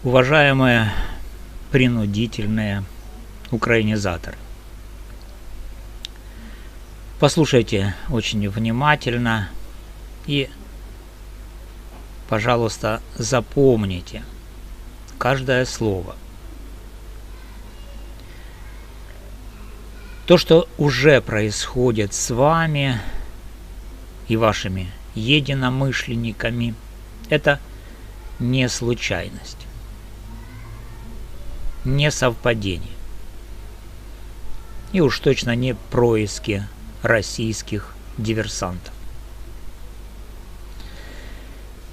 Уважаемые принудительные украинизаторы, послушайте очень внимательно и, пожалуйста, запомните каждое слово. То, что уже происходит с вами и вашими единомышленниками, это не случайность, не совпадение и уж точно не происки российских диверсантов.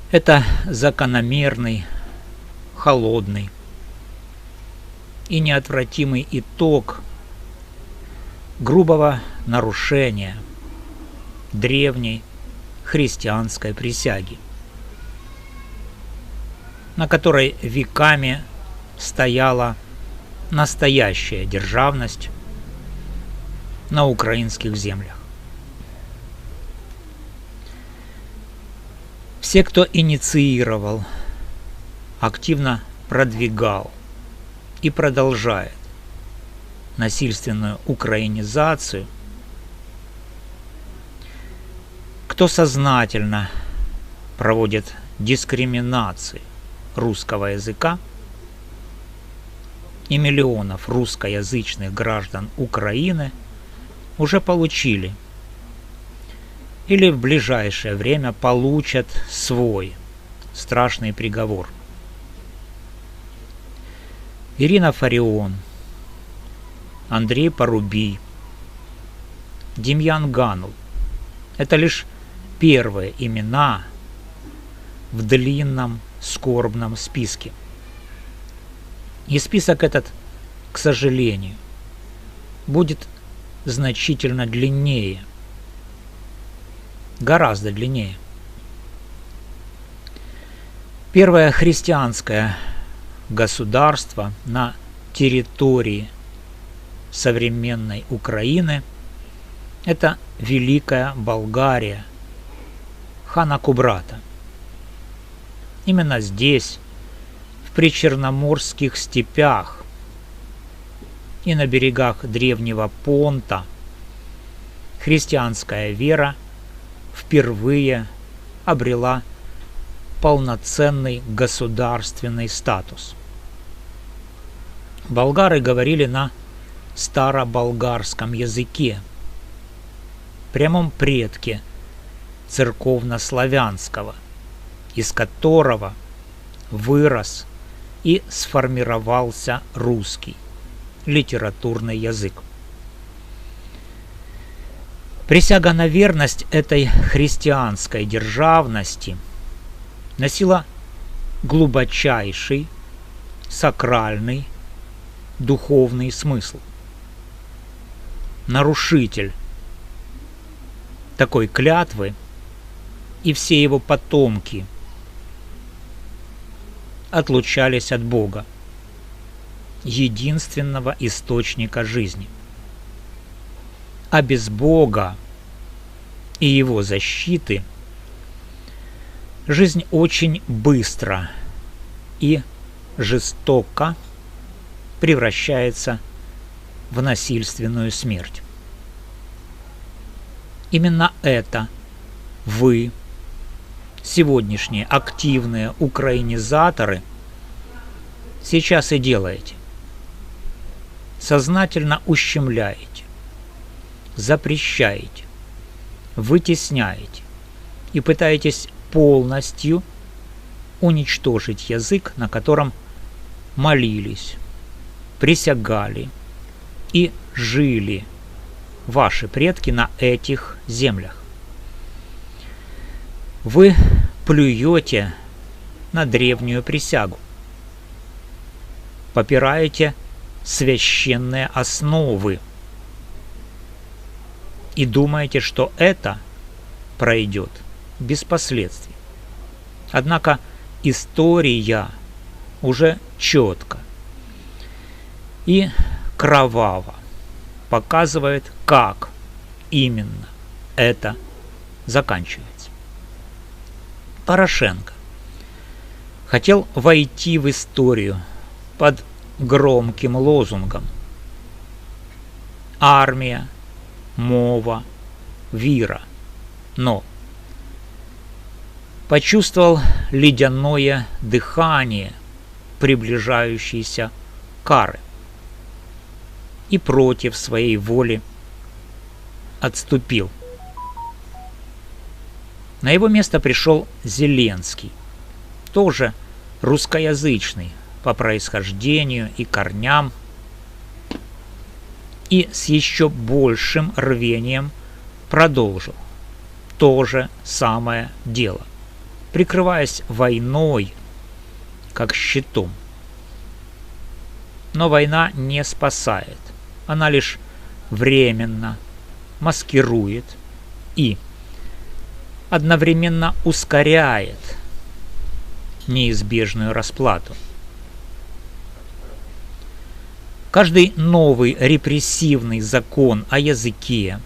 Это закономерный, холодный и неотвратимый итог грубого нарушения древней христианской присяги, на которой веками стояла настоящая державность на украинских землях. Все, кто инициировал, активно продвигал и продолжает насильственную украинизацию, кто сознательно проводит дискриминацию русского языка и миллионов русскоязычных граждан Украины, уже получили или в ближайшее время получат свой страшный приговор. Ирина Фарион, Андрей Порубий, Демьян Ганул – это лишь первые имена в длинном скорбном списке. И список этот, к сожалению, будет значительно длиннее, гораздо длиннее. Первое христианское государство на территории современной Украины – это Великая Болгария хана Кубрата. Именно здесь, в причерноморских степях и на берегах древнего Понта, христианская вера впервые обрела полноценный государственный статус. Болгары говорили на староболгарском языке, прямом предке церковнославянского, из которого вырос и сформировался русский литературный язык. Присяга на верность этой христианской державности носила глубочайший, сакральный, духовный смысл. Нарушитель такой клятвы и все его потомки отлучались от Бога, единственного источника жизни. А без Бога и его защиты жизнь очень быстро и жестоко превращается в насильственную смерть. Именно это вы, сегодняшние активные украинизаторы, сейчас и делаете. Сознательно ущемляете, запрещаете, вытесняете и пытаетесь полностью уничтожить язык, на котором молились, присягали и жили ваши предки на этих землях. Вы плюете на древнюю присягу, попираете священные основы и думаете, что это пройдет без последствий. Однако история уже четко и кроваво показывает, как именно это заканчивается. Порошенко хотел войти в историю под громким лозунгом: армия, мова, вира. Но почувствовал ледяное дыхание приближающейся кары и против своей воли отступил. На его место пришел Зеленский, тоже русскоязычный по происхождению и корням, и с еще большим рвением продолжил то же самое дело, прикрываясь войной как щитом. Но война не спасает, она лишь временно маскирует и одновременно ускоряет неизбежную расплату. Каждый новый репрессивный закон о языке,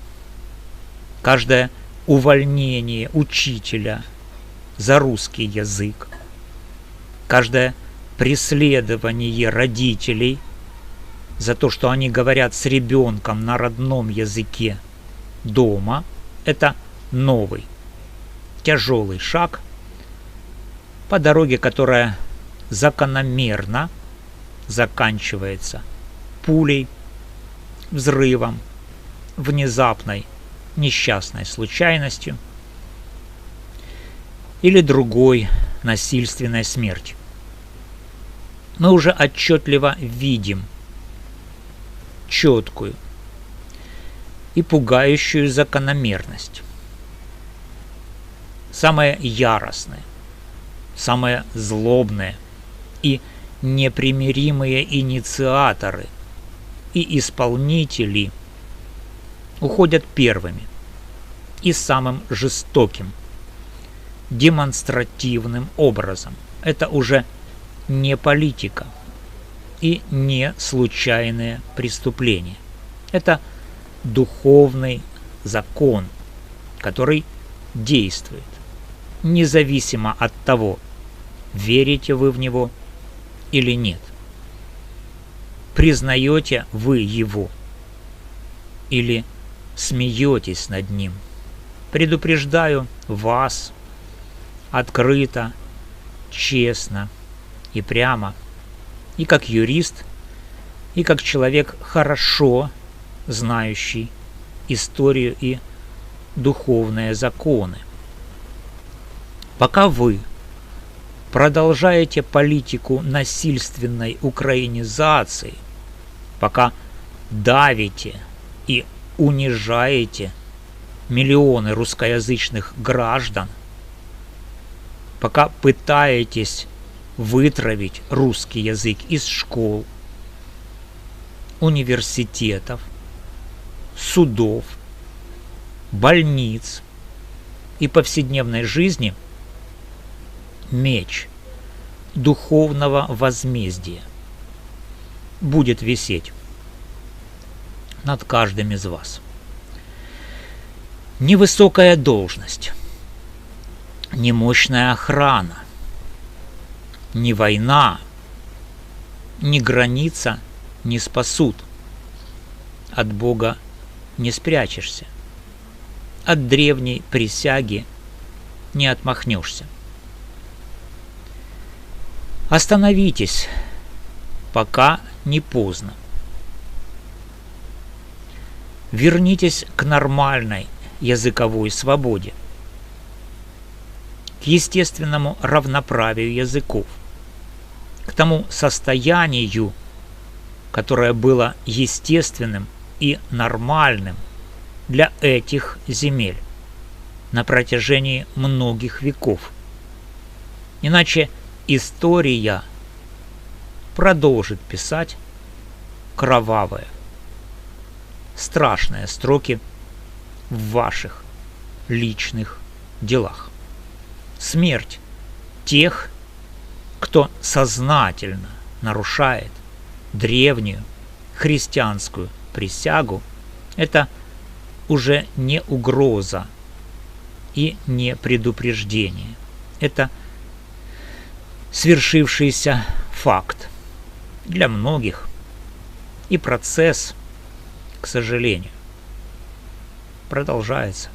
каждое увольнение учителя за русский язык, каждое преследование родителей за то, что они говорят с ребенком на родном языке дома, это новый тяжелый шаг по дороге, которая закономерно заканчивается пулей, взрывом, внезапной несчастной случайностью или другой насильственной смертью. Мы уже отчетливо видим четкую и пугающую закономерность. Самые яростные, самые злобные и непримиримые инициаторы и исполнители уходят первыми и самым жестоким, демонстративным образом. Это уже не политика и не случайные преступления. Это духовный закон, который действует, независимо от того, верите вы в него или нет. Признаете вы его или смеетесь над ним. Предупреждаю вас открыто, честно и прямо, и как юрист, и как человек, хорошо знающий историю и духовные законы. Пока вы продолжаете политику насильственной украинизации, пока давите и унижаете миллионы русскоязычных граждан, пока пытаетесь вытравить русский язык из школ, университетов, судов, больниц и повседневной жизни, меч духовного возмездия будет висеть над каждым из вас. Ни высокая должность, ни мощная охрана, ни война, ни граница не спасут. От Бога не спрячешься. От древней присяги не отмахнешься. Остановитесь, пока не поздно. Вернитесь к нормальной языковой свободе, к естественному равноправию языков, к тому состоянию, которое было естественным и нормальным для этих земель на протяжении многих веков. Иначе история продолжит писать кровавые, страшные строки в ваших личных делах. Смерть тех, кто сознательно нарушает древнюю христианскую присягу, это уже не угроза и не предупреждение. Это свершившийся факт для многих, и процесс, к сожалению, продолжается.